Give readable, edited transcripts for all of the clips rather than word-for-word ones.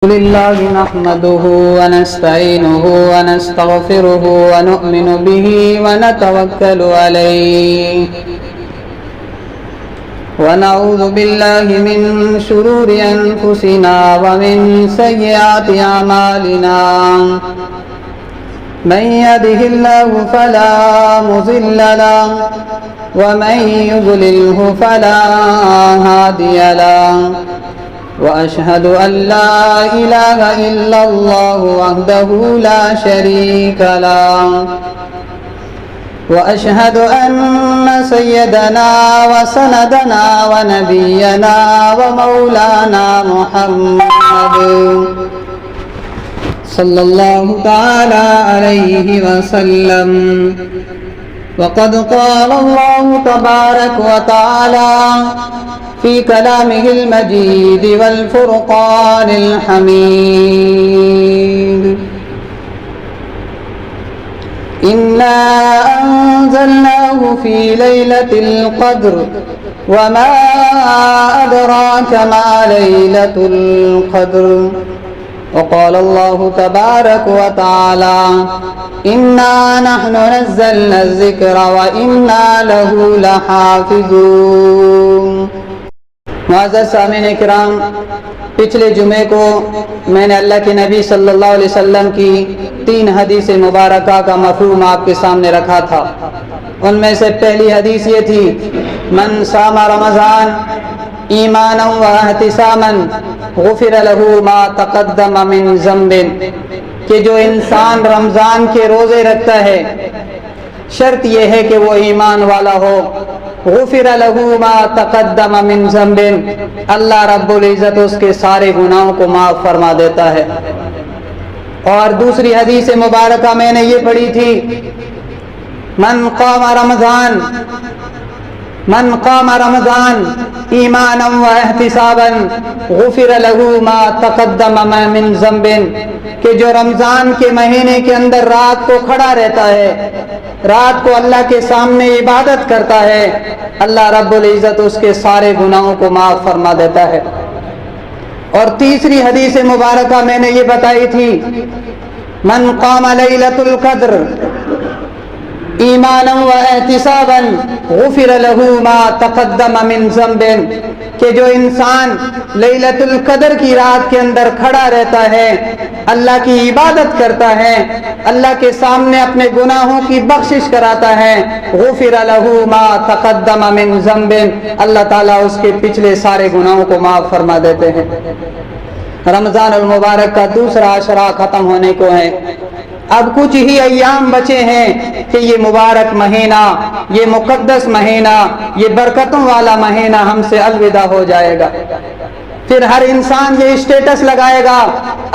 لله نحمده ونستعينه ونستغفره ونؤمن به ونتوكل عليه ونعوذ بالله من شرور أنفسنا ومن سيئات أعمالنا من يهده الله فلا مضل له ومن يضلله فلا هادي له وأشهد أن لا إله إلا الله وحده لا شريك له وأشهد أن سيدنا وسندنا ونبينا ومولانا محمد صلى الله تعالى عليه وسلم وقد قال الله تبارك وتعالى في كلامه المجيد والفرقان الحميد إنا أنزلناه في ليلة القدر وما أدراك ما ليلة القدر وقال الله تبارك وتعالى إنا نحن نزلنا الذكر وإنا له لحافظون. معزز سامعین کرام، پچھلے جمعے کو میں نے اللہ کے نبی صلی اللہ علیہ وسلم کی 3 حدیث مبارکہ کا مفہوم آپ کے سامنے رکھا تھا. ان میں سے پہلی حدیث یہ تھی: من صام رمضان ایمانا و احتسابا غفر له ما تقدم من ذنب، کہ جو انسان رمضان کے روزے رکھتا ہے، شرط یہ ہے کہ وہ ایمان والا ہو. غفر له ما تقدم من ذنب، اللہ رب العزت اس کے سارے گناہوں کو معاف فرما دیتا ہے. اور دوسری حدیث مبارکہ میں نے یہ پڑھی تھی: من قام رمضان ایمانا و احتسابا غفر له ما تقدم من ذنب، کہ جو رمضان کے مہینے کے اندر رات کو کھڑا رہتا ہے، رات کو اللہ کے سامنے عبادت کرتا ہے، اللہ رب العزت اس کے سارے گناہوں کو معاف فرما دیتا ہے. اور تیسری حدیث مبارکہ میں نے یہ بتائی تھی: من قام لیلۃ القدر ایمانا و احتسابا غفر له ما تقدم من ذنب، کہ جو انسان لیلۃ القدر کی رات کے اندر کھڑا رہتا ہے، اللہ کی عبادت کرتا ہے، اللہ کے سامنے اپنے گناہوں کی بخشش کراتا ہے، غفر له ما تقدم من ذنب، اللہ تعالیٰ اس کے پچھلے سارے گناہوں کو معاف فرما دیتے ہیں. رمضان المبارک کا دوسرا عشرہ ختم ہونے کو ہے. اب کچھ ہی ایام بچے ہیں کہ یہ مبارک مہینہ، یہ مقدس مہینہ، یہ برکتوں والا مہینہ ہم سے الوداع ہو جائے گا. پھر ہر انسان یہ اسٹیٹس لگائے گا: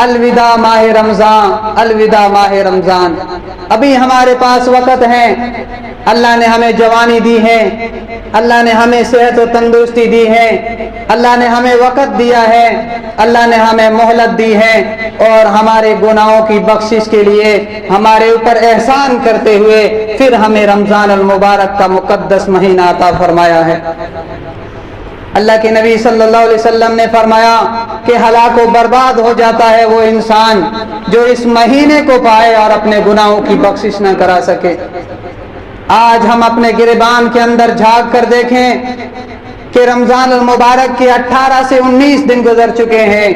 الوداع ماہ رمضان، الوداع ماہ رمضان. ابھی ہمارے پاس وقت ہے. اللہ نے ہمیں جوانی دی ہے، اللہ نے ہمیں صحت و تندرستی دی ہے، اللہ نے ہمیں وقت دیا ہے، اللہ نے ہمیں مہلت دی ہے، اور ہمارے گناہوں کی بخشش کے لیے ہمارے اوپر احسان کرتے ہوئے پھر ہمیں رمضان المبارک کا مقدس مہینہ عطا فرمایا ہے. اللہ کے نبی صلی اللہ علیہ وسلم نے فرمایا کہ ہلاک و برباد ہو جاتا ہے وہ انسان جو اس مہینے کو پائے اور اپنے گناہوں کی بخشش نہ کرا سکے. آج ہم اپنے گریبان کے اندر جھانک کر دیکھیں کہ رمضان المبارک کے 18 سے 19 دن گزر چکے ہیں.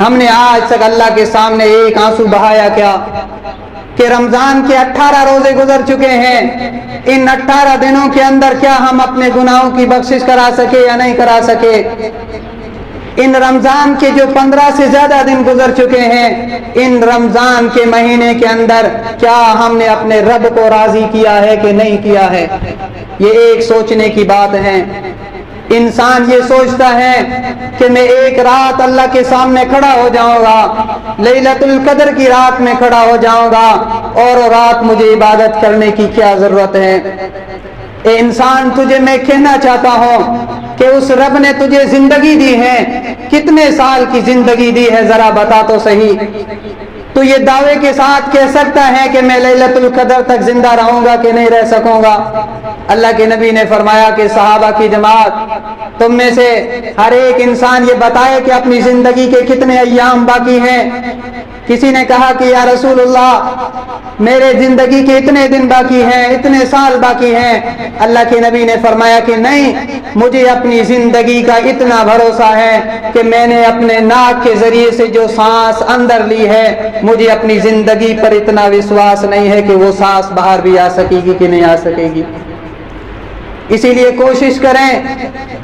ہم نے آج تک اللہ کے سامنے ایک آنسو بہایا کیا؟ کہ رمضان کے 18 روزے گزر چکے ہیں، ان 18 دنوں کے اندر کیا ہم اپنے گناہوں کی بخشش کرا سکے یا نہیں کرا سکے؟ ان رمضان کے جو 15 سے زیادہ دن گزر چکے ہیں، ان رمضان کے مہینے کے اندر کیا ہم نے اپنے رب کو راضی کیا ہے کہ نہیں کیا ہے؟ یہ ایک سوچنے کی بات ہے. انسان یہ سوچتا ہے کہ میں ایک رات اللہ کے سامنے کھڑا ہو جاؤں گا، لیلۃ القدر کی رات میں کھڑا ہو جاؤں گا، اور رات مجھے عبادت کرنے کی کیا ضرورت ہے؟ اے انسان، تجھے میں کہنا چاہتا ہوں کہ اس رب نے تجھے زندگی دی ہے. کتنے سال کی زندگی دی ہے ذرا بتا تو صحیح. تو یہ دعوے کے ساتھ کہہ سکتا ہے کہ میں لیلۃ القدر تک زندہ رہوں گا کہ نہیں رہ سکوں گا؟ اللہ کے نبی نے فرمایا کہ صحابہ کی جماعت तुम में से हर एक इंसान ये बताए कि अपनी जिंदगी के कितने अय्याम बाकी हैं। किसी ने कहा कि या रसूलुल्लाह मेरे जिंदगी के इतने दिन बाकी हैं, इतने साल बाकी हैं। अल्लाह के नबी ने फरमाया कि नहीं, मुझे अपनी जिंदगी का इतना भरोसा है कि मैंने अपने नाक के जरिए से जो सांस अंदर ली है, मुझे अपनी जिंदगी पर इतना विश्वास नहीं है कि वो सांस बाहर भी आ सकेगी कि नहीं आ सकेगी। इसीलिए कोशिश करें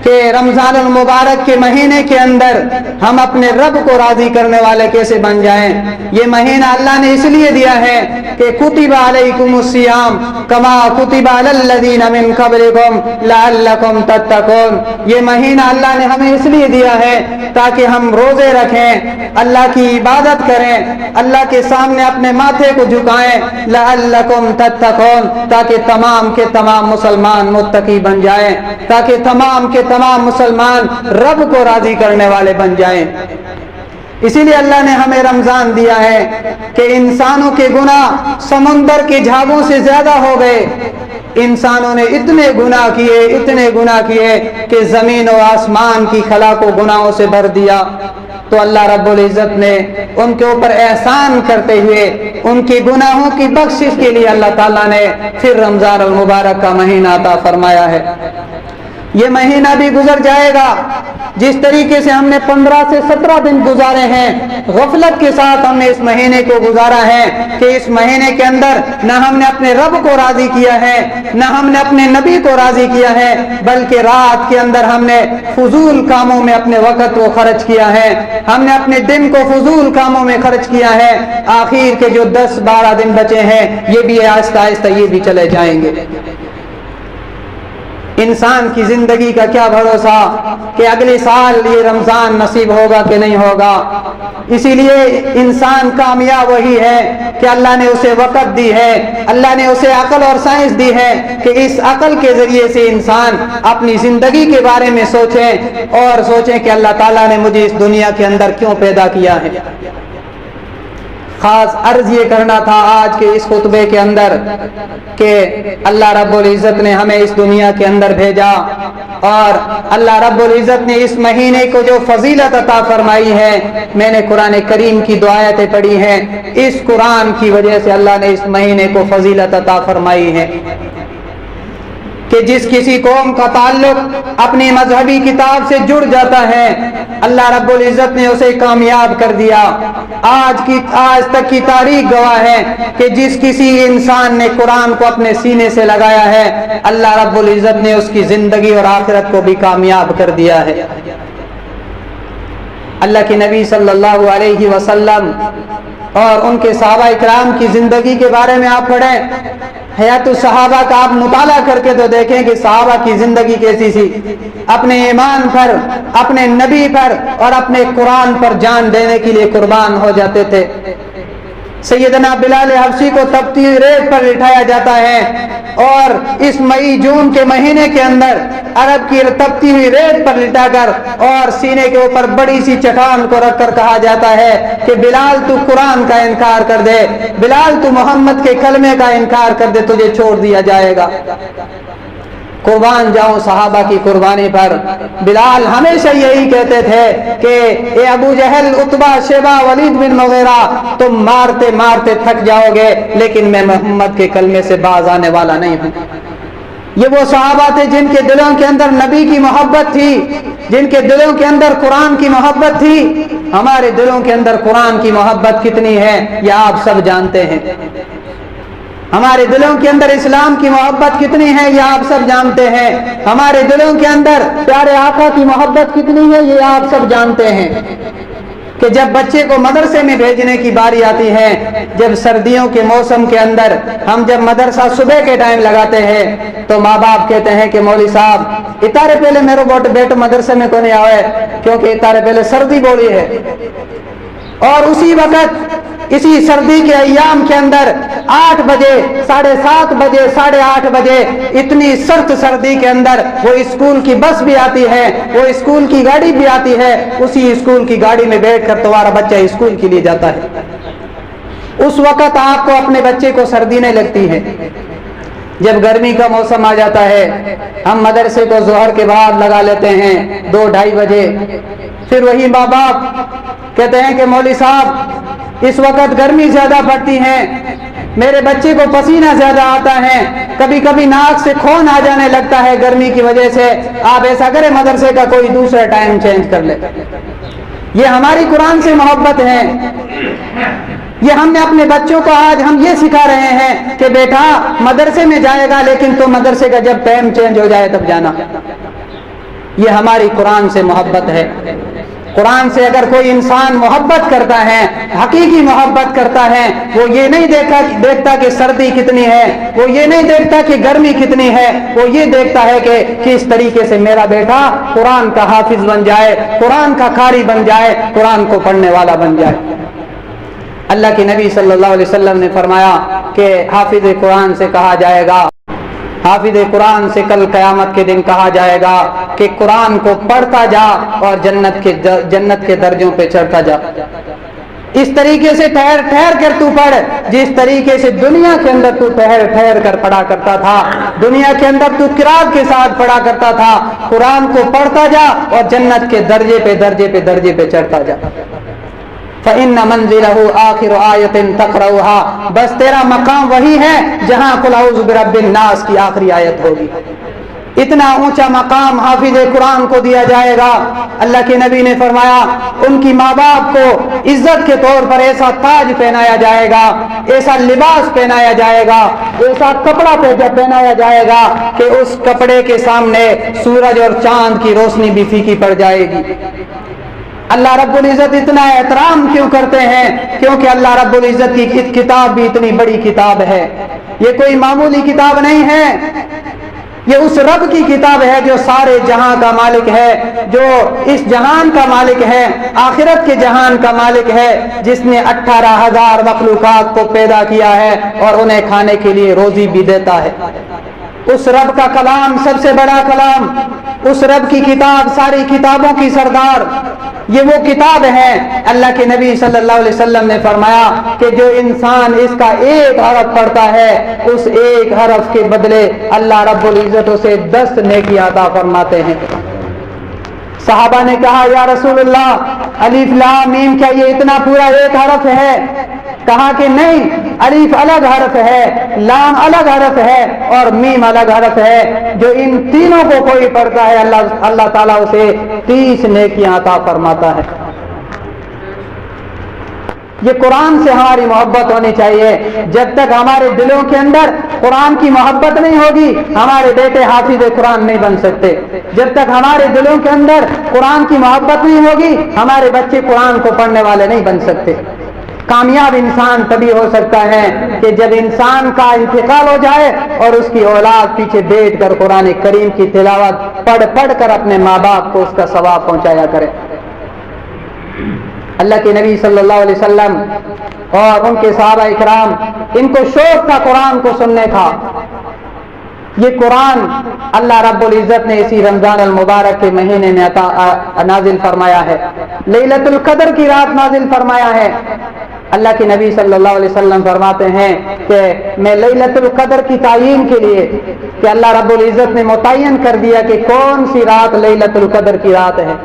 कि रमजान अल मुबारक के महीने के अंदर हम अपने रब को राजी करने वाले कैसे बन जाएं। ये महीना अल्लाह ने इसलिए दिया है कि कुतिबा अलैकुमुस सियाम कमा कुतिबा अलल लज़ीना मिन क़ब्लिकुम लअल्लकुम तत्तक़ून। ये महीना अल्लाह ने हमें इसलिए दिया है ताकि हम रोजे रखें, अल्लाह की इबादत करें, अल्लाह के सामने अपने माथे को झुकाएं, लअल्लकुम तत्तक़ून, ताकि तमाम के तमाम मुसलमान मुत्तकी बन जाएं, ताकि तमाम के तमाम मुसलमान रब को राजी करने वाले बन जाएं। इसीलिए अल्लाह ने हमें रमजान दिया है कि इंसानों के गुनाह समुंदर के झागों से ज्यादा हो गए। इंसानों ने इतने गुनाह किए कि जमीन और आसमान की खला को गुनाहों से भर दिया। तो अल्लाह रब्बुल इज्जत ने उनके ऊपर एहसान करते हुए उनके गुनाहों की बख्शिश के लिए अल्लाह ताला ने फिर रमजान अल मुबारक का महीना अता फरमाया है। ये महीना भी गुजर जाएगा जिस तरीके से हमने 15 से 17 दिन गुजारे हैं, गफलत के साथ हमने इस महीने को गुजारा है कि इस महीने के अंदर न हमने अपने रब को राजी किया है, न हमने अपने नबी को राजी किया है, बल्कि रात के अंदर हमने फजूल कामों में अपने वक़्त को खर्च किया है, हमने अपने दिन को फजूल कामों में खर्च किया है। आखिर के जो 10-12 दिन बचे हैं ये भी आहिस्ता आहिस्ता ये भी चले जाएंगे। इंसान की जिंदगी का क्या भरोसा कि अगले साल ये रमजान नसीब होगा कि नहीं होगा। इसीलिए इंसान कामयाब वही है कि अल्लाह ने उसे वक़्त दी है, अल्लाह ने उसे अकल और साइंस दी है कि इस अकल के जरिए से इंसान अपनी जिंदगी के बारे में सोचें और सोचें कि अल्लाह ताला ने मुझे इस दुनिया के अंदर क्यों पैदा किया है। खास अर्ज ये करना था आज के इस खुतबे के अंदर कि अल्लाह रब्बुल इज़्ज़त ने हमें इस दुनिया के अंदर भेजा और अल्लाह रब्बुल इज़्ज़त ने इस महीने को जो फजीलत अता फरमाई है, मैंने कुरान करीम की दो आयतें पढ़ी हैं, इस कुरान की वजह से अल्लाह ने इस महीने को फजीलत अता फरमाई है कि जिस किसी कौम का ताल्लुक अपनी मजहबी किताब से जुड़ जाता है, अल्लाह रब्बुल इज़्ज़त ने उसे कामयाब कर दिया। आज तक की तारीख गवाह है कि जिस किसी इंसान ने कुरान को अपने सीने से लगाया है, अल्लाह रब्बुल इज़्ज़त ने उसकी जिंदगी और आखिरत को भी कामयाब कर दिया है। अल्लाह के नबी सल्लल्लाहु अलैहि वसल्लम और उनके सहाबा इकराम की जिंदगी के बारे में आप पढ़ें, हयातुस सहाबा का आप मुताला करके तो देखें कि सहाबा की जिंदगी कैसी थी। अपने ईमान पर, अपने नबी पर और अपने कुरान पर जान देने के लिए कुर्बान हो जाते थे। सैयदना बिलाल हबशी को तपती हुई रेत पर लिटाया जाता है और इस मई जून के महीने के अंदर अरब की तपती हुई रेत पर लिटाकर और सीने के ऊपर बड़ी सी चट्टान को रखकर कहा जाता है कि बिलाल तू कुरान का इनकार कर दे, बिलाल तू मोहम्मद के कलमे का इनकार कर दे, तुझे छोड़ दिया जाएगा। कुर्बान जाऊं सहाबा की कुर्बानी पर। बिलाल हमेशा यही कहते थे कि ए अबू जहल, उतबा, शेबा, वलीद बिन मुगीरा, तुम मारते मारते थक जाओगे लेकिन मैं मोहम्मद के कलमे से बाज आने वाला नहीं हूं। ये वो सहाबा थे जिनके दिलों के अंदर नबी की मोहब्बत थी, जिनके दिलों के अंदर कुरान की मोहब्बत थी। हमारे दिलों के अंदर कुरान की मोहब्बत कितनी है यह आप सब जानते हैं। हमारे दिलों के अंदर इस्लाम की मोहब्बत कितनी है ये आप सब जानते हैं। हमारे दिलों के अंदर प्यारे आका की मोहब्बत कितनी है ये आप सब जानते हैं कि जब बच्चे को मदरसे में भेजने की बारी आती है, जब सर्दियों के मौसम के अंदर हम जब मदरसा सुबह के टाइम लगाते हैं तो माँ बाप कहते हैं कि मौली साहब इतारे पहले मेरे बेटो मदरसे में को नहीं आवे क्योंकि इतारे पहले सर्दी बोली है। और उसी वक्त इसी सर्दी के अय्याम के अंदर 8 बजे, 7:30 बजे, 8:30 बजे इतनी सख्त सर्दी के अंदर वो स्कूल की बस भी आती है, वो स्कूल की गाड़ी भी आती है, उसी स्कूल की गाड़ी में बैठकर तुम्हारा बच्चा स्कूल के लिए जाता है। उस वक्त आपको अपने बच्चे को सर्दी नहीं लगती है, जब गर्मी का मौसम आ जाता है हम मदरसे को जोहर के बाद लगा लेते हैं 2-2:30 बजे। फिर वही माँ बाप कहते हैं कि मौलवी साहब इस वक्त गर्मी ज्यादा पड़ती है, मेरे बच्चे को पसीना ज्यादा आता है, कभी कभी नाक से खून आ जाने लगता है गर्मी की वजह से, आप ऐसा करें मदरसे का कोई दूसरा टाइम चेंज कर ले। ये हमारी कुरान से मोहब्बत है। ये हमने अपने बच्चों को आज हम ये सिखा रहे हैं कि बेटा मदरसे में जाएगा लेकिन तो मदरसे का जब टाइम चेंज हो जाए तब जाना। ये हमारी कुरान से मोहब्बत है। कुरान से अगर कोई इंसान मोहब्बत करता है, हकीकी मोहब्बत करता है, वो ये नहीं देखता कि सर्दी कितनी है, वो ये नहीं देखता कि गर्मी कितनी है, वो ये देखता है कि किस तरीके से मेरा बेटा कुरान का हाफिज बन जाए, कुरान का कारी बन जाए, कुरान को पढ़ने वाला बन जाए। अल्लाह के नबी सल्लल्लाहु अलैहि वसल्लम ने फरमाया कि हाफिज कुरान से कहा जाएगा, हाफिज कुरान से कल क़यामत के दिन कहा जाएगा कि कुरान को पढ़ता जा और जन्नत के दर्जों पे चढ़ता जा। इस तरीके से ठहर ठहर कर तू पढ़, जिस तरीके से दुनिया के अंदर तू ठहर ठहर कर पढ़ा करता था, दुनिया के अंदर तू किरात के साथ पढ़ा करता था, कुरान को पढ़ता जा और जन्नत के दर्जे पे चढ़ता जा। फ़इन्न मंज़िलहु आखिर आयतिन तक़रऊहा, बस तेरा मकाम वही है जहां कुल औज़ु बिरब्बिन नास की आखिरी आयत होगी। इतना ऊंचा मकाम हाफिज कुरान को दिया जाएगा। अल्लाह के नबी ने फरमाया उनकी माँ बाप को इज्जत के तौर पर ऐसा ताज पहनाया जाएगा, ऐसा लिबास पहनाया जाएगा, ऐसा कपड़ा पहनाया जाएगा कि उस कपड़े के सामने सूरज और चांद की रोशनी भी फीकी पड़ जाएगी। अल्लाह रब्बुल इज़्ज़त इतना एहतराम क्यों करते हैं? क्योंकि अल्लाह रब्बुल इज़्ज़त की किताब भी इतनी बड़ी किताब है। ये कोई मामूली किताब नहीं है, ये उस रब की किताब है जो सारे जहां का मालिक है, जो इस जहान का मालिक है, आखिरत के जहान का मालिक है, जिसने 18,000 मखलूकात को पैदा किया है और उन्हें खाने के लिए रोजी भी देता है। उस रब का कलाम सबसे बड़ा कलाम, उस रब की किताब सारी किताबों की सरदार, ये वो किताब है। अल्लाह के नबी सल्लल्लाहु अलैहि वसल्लम ने फरमाया कि जो इंसान इसका एक हरफ पढ़ता है, उस एक हरफ के बदले अल्लाह रब्बुल इज़्ज़त उसे 10 नेकी अता फरमाते हैं। सहाबा ने कहा या रसूलुल्लाह अलिफ लाम मीम, क्या ये इतना पूरा एक हरफ है? कहा कि नहीं, अलिफ अलग हरफ है, लाम अलग हरफ है और मीम अलग हरफ है। जो इन तीनों को कोई पढ़ता है अल्लाह ताला उसे 30 नेकियां अता फरमाता है। ये कुरान से हमारी मोहब्बत होनी चाहिए। जब तक हमारे दिलों के अंदर कुरान की मोहब्बत नहीं होगी, हमारे बेटे हाफिज कुरान नहीं बन सकते। जब तक हमारे दिलों के अंदर कुरान की मोहब्बत नहीं होगी, हमारे बच्चे कुरान को पढ़ने वाले नहीं बन सकते। कामयाब इंसान तभी हो सकता है कि जब इंसान का इंतकाल हो जाए और उसकी औलाद पीछे बैठकर कुरान करीम की तिलावत पढ़ कर अपने माँ बाप को उसका सवाब पहुंचाया करे। अल्लाह के नबी सल्लल्लाहु अलैहि वसल्लम और उनके सहाबा इकराम, इनको शौक था कुरान को सुनने का। ये कुरान अल्लाह रब्बुल इज़्ज़त ने इसी रमजान अल मुबारक के महीने में नाजिल फरमाया है, लैलतुल कद्र की रात नाजिल फरमाया है। अल्लाह के नबी सल्लल्लाहु अलैहि वसल्लम फरमाते हैं कि मैं लैलतुल कद्र की तायीन के लिए, कि अल्लाह रब्बुल इज़्ज़त ने मुतय्यन कर दिया कि कौन सी रात लैलतुल कद्र की रात है।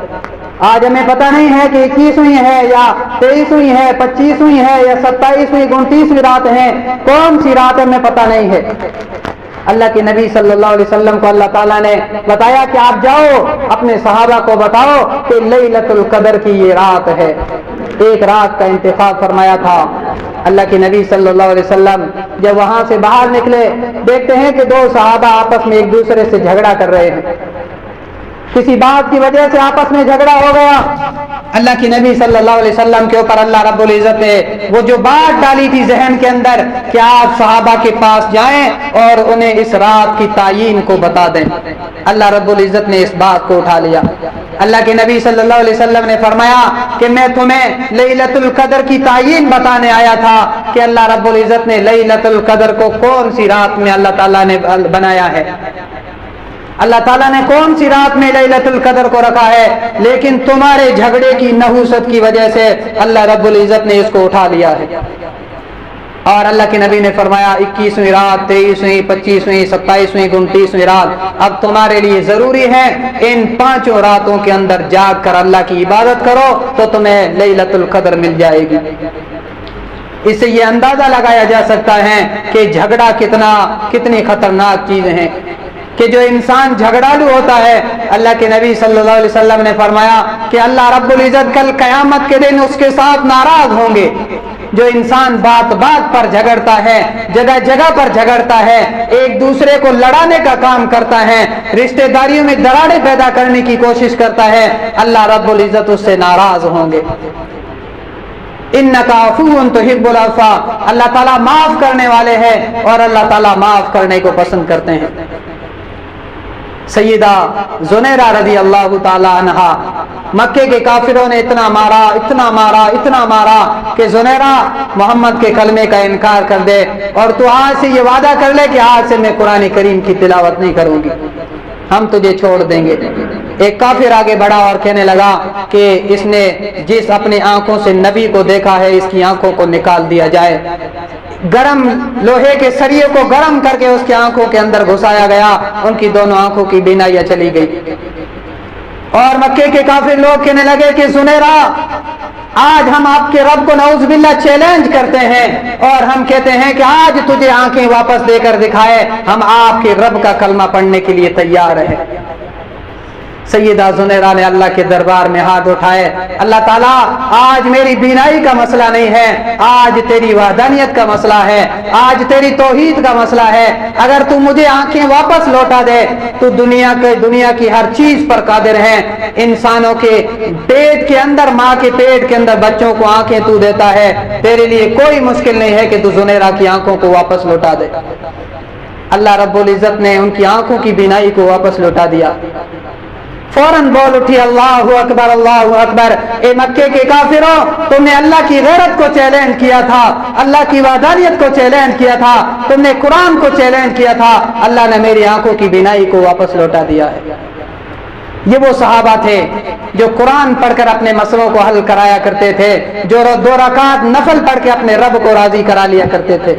आज हमें पता नहीं है कि 21वीं है या 23वीं है, 25वीं है या 27वीं 29वीं रात है, कौन सी रात हमें पता नहीं है। अल्लाह के नबी सल्लल्लाहु अलैहि वसल्लम को अल्लाह ताला ने बताया कि आप जाओ अपने सहाबा को बताओ कि लैलतुल कद्र की ये रात है। एक रात का इंतखाब फरमाया था। अल्लाह के नबी सल्लल्लाहु अलैहि वसल्लम जब वहां से बाहर निकले, देखते हैं कि 2 सहाबा आपस में एक दूसरे से झगड़ा कर रहे हैं। किसी बात की वजह से आपस में झगड़ा हो गया। अल्लाह के नबी सल्लल्लाहु अलैहि वसल्लम के ऊपर अल्लाह रब्बुल इज़्ज़त ने वो जो बात डाली थी जहन के अंदर कि आप सहाबा के पास जाएं और उन्हें इस रात की तायीन को बता दें, अल्लाह रब्बुल इज़्ज़त ने इस बात को उठा लिया। अल्लाह के नबी सल्लल्लाहु अलैहि वसल्लम ने फरमाया कि मैं तुम्हें लैलतुल कद्र की तायीन बताने आया था कि अल्लाह रब्बुल इज़्ज़त ने लैलतुल कद्र को कौन सी रात में अल्लाह ताला ने बनाया है, अल्लाह ताला ने कौन सी रात में लैलतुल कद्र को रखा है। लेकिन तुम्हारे झगड़े की नहुसत की वजह से अल्लाह रब्बुल इज़्ज़त ने इसको उठा लिया है। اور اللہ کے نبی نے فرمایا 21ویں رات، 23ویں، 25ویں، 27ویں، 29ویں رات اب تمہارے لیے ضروری ہے ان 5 راتوں کے اندر جاگ کر اللہ کی عبادت کرو تو تمہیں لیلۃ القدر مل جائے گی۔ اس سے یہ اندازہ لگایا جا سکتا ہے کہ جھگڑا کتنی خطرناک چیز ہے کہ جو انسان جھگڑالو ہوتا ہے، اللہ کے نبی صلی اللہ علیہ وسلم نے فرمایا کہ اللہ رب العزت کل قیامت کے دن اس کے ساتھ ناراض ہوں گے۔ جو انسان بات بات پر جھگڑتا ہے، جگہ جگہ پر جھگڑتا ہے، ایک دوسرے کو لڑانے کا کام کرتا ہے، رشتہ داریوں میں دراڑیں پیدا کرنے کی کوشش کرتا ہے، اللہ رب العزت اس سے ناراض ہوں گے۔ انکا عفو تحب العفو، اللہ تعالیٰ معاف کرنے والے ہیں اور اللہ تعالیٰ معاف کرنے کو پسند کرتے ہیں۔ سیدہ زنیرہ رضی اللہ تعالی عنہا، مکے کے کافروں نے اتنا مارا کہ زنیرہ محمد کے کلمے کا انکار کر دے اور تو آج سے یہ وعدہ کر لے کہ آج سے میں قرآن کریم کی تلاوت نہیں کروں گی، ہم تجھے چھوڑ دیں گے۔ ایک کافر آگے بڑھا اور کہنے لگا کہ اس نے جس اپنی آنکھوں سے نبی کو دیکھا ہے اس کی آنکھوں کو نکال دیا جائے۔ گرم لوہے کے سریے کو گرم کر کے اس کی آنکھوں کے اندر گھسایا گیا، ان کی دونوں آنکھوں کی بینائیاں چلی گئی۔ اور مکے کے کافر لوگ کہنے لگے کہ زنیرہ آج ہم آپ کے رب کو نعوذ باللہ چیلنج کرتے ہیں اور ہم کہتے ہیں کہ آج تجھے آنکھیں واپس دے کر دکھائے، ہم آپ کے رب کا کلمہ پڑھنے کے لیے تیار ہیں۔ سیدہ زنیرہ نے اللہ کے دربار میں ہاتھ اٹھائے، اللہ تعالیٰ آج میری بینائی کا مسئلہ نہیں ہے، آج تیری وحدانیت کا مسئلہ ہے، آج تیری توحید کا مسئلہ ہے۔ اگر تو مجھے آنکھیں واپس لوٹا دے تو دنیا کی ہر چیز پر قادر ہے۔ انسانوں کے پیٹ کے اندر، ماں کے پیٹ کے اندر بچوں کو آنکھیں تو دیتا ہے، تیرے لیے کوئی مشکل نہیں ہے کہ تو زنیرہ کی آنکھوں کو واپس لوٹا دے۔ اللہ رب العزت نے ان کی آنکھوں کی بینائی کو واپس لوٹا دیا۔ فوراً بول اٹھی اللہ اکبر اللہ اکبر، اے مکے کے کافروں، تم نے اللہ کی غیرت کو چیلنج کیا تھا، اللہ کی وحدانیت کو چیلنج کیا تھا، تم نے قرآن کو چیلنج کیا تھا، اللہ نے میری آنکھوں کی بینائی کو واپس لوٹا دیا ہے۔ یہ وہ صحابہ تھے جو قرآن پڑھ کر اپنے مسئلوں کو حل کرایا کرتے تھے، جو 2 رکعت نفل پڑھ کے اپنے رب کو راضی کرا لیا کرتے تھے۔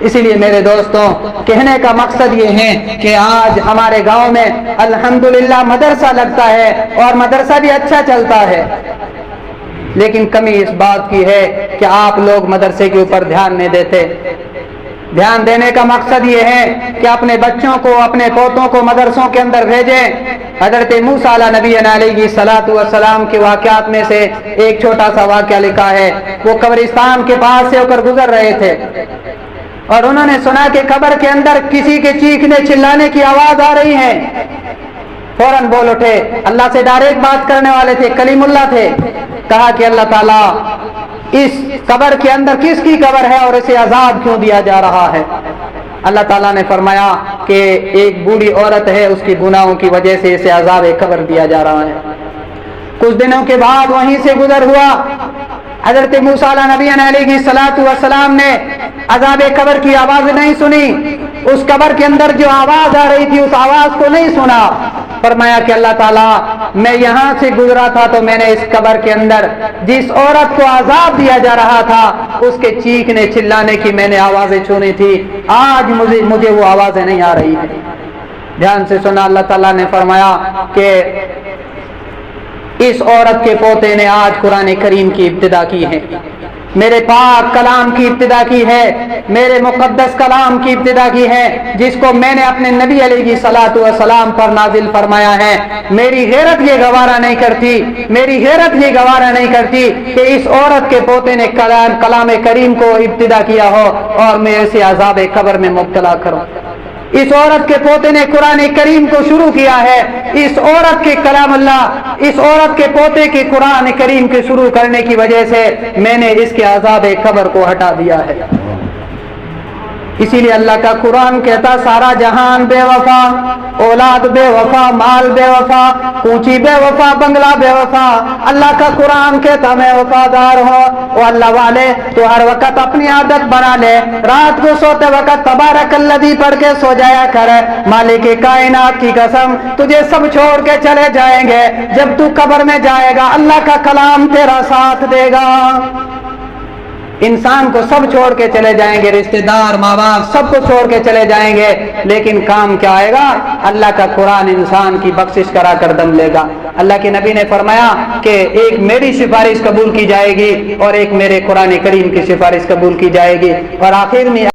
اسی لیے میرے دوستوں، کہنے کا مقصد یہ ہے کہ آج ہمارے گاؤں میں الحمدللہ مدرسہ لگتا ہے اور مدرسہ بھی اچھا چلتا ہے، لیکن کمی اس بات کی ہے کہ آپ لوگ مدرسے کے اوپر دھیان نہیں دیتے۔ دھیان دینے کا مقصد یہ ہے کہ اپنے بچوں کو، اپنے پوتوں کو مدرسوں کے اندر بھیجیں۔ حضرت موسیٰ نبی علیہ الصلوۃ والسلام کے واقعات میں سے ایک چھوٹا سا واقعہ لکھا ہے۔ وہ قبرستان کے پاس سے ہو کر گزر رہے تھے اور انہوں نے سنا کہ قبر کے اندر کسی کے چیخنے چلانے کی آواز آ رہی ہے۔ فوراً بول اٹھے، اللہ سے ڈائریکٹ بات کرنے والے تھے، کلیم اللہ تھے۔ کہا کہ اللہ تعالیٰ اس قبر کے اندر کس کی قبر ہے اور اسے عذاب کیوں دیا جا رہا ہے؟ اللہ تعالیٰ نے فرمایا کہ ایک بوڑھی عورت ہے، اس کی گناہوں کی وجہ سے اسے عذاب قبر دیا جا رہا ہے۔ کچھ دنوں کے بعد وہیں سے گزر ہوا، حضرت موسیٰ نبی علیہ السلام نے عذاب قبر کی آواز نہیں سنی، اس قبر کے اندر جو آواز آ رہی تھی اس آواز کو نہیں سنا۔ فرمایا کہ اللہ تعالیٰ میں یہاں سے گزرا تھا تو میں نے اس قبر کے اندر جس عورت کو عذاب دیا جا رہا تھا اس کے چیخنے چلانے کی میں نے آوازیں سنی تھی، آج مجھے وہ آوازیں نہیں آ رہی ہیں۔ دھیان سے سنا، اللہ تعالیٰ نے فرمایا کہ اس عورت کے پوتے نے آج قرآن کریم کی ابتدا کی ہے، میرے پاک کلام کی ابتدا کی ہے، میرے مقدس کلام کی ابتدا کی ہے، جس کو میں نے اپنے نبی علیہ الصلوۃ والسلام پر نازل فرمایا ہے۔ میری غیرت یہ گوارا نہیں کرتی کہ اس عورت کے پوتے نے کلام کریم کو ابتدا کیا ہو اور میں اسے عذاب قبر میں مبتلا کروں۔ اس عورت کے پوتے نے قرآن کریم کو شروع کیا ہے، اس عورت کے کلام اللہ، اس عورت کے پوتے کے قرآن کریم کے شروع کرنے کی وجہ سے میں نے اس کے عذاب قبر کو ہٹا دیا ہے۔ اسی لیے اللہ کا قرآن کہتا سارا جہان بے وفا، اولاد بے وفا، مال بے وفا، اونچی بے وفا، بنگلہ بے وفا، اللہ کا قرآن کہتا میں وفادار ہوں۔ او اللہ والے، تو ہر وقت اپنی عادت بنا لے، رات کو سوتے وقت تبارک الذی پڑھ کے سو جایا کر۔ مالک کائنات کی قسم، تجھے سب چھوڑ کے چلے جائیں گے، جب تو قبر میں جائے گا اللہ کا کلام تیرا ساتھ دے گا۔ انسان کو سب چھوڑ کے چلے جائیں گے، رشتہ دار، ماں باپ سب کو چھوڑ کے چلے جائیں گے، لیکن کام کیا آئے گا؟ اللہ کا قرآن انسان کی بخشش کرا کر دم لے گا۔ اللہ کے نبی نے فرمایا کہ ایک میری سفارش قبول کی جائے گی اور ایک میرے قرآن کریم کی سفارش قبول کی جائے گی، اور آخر میں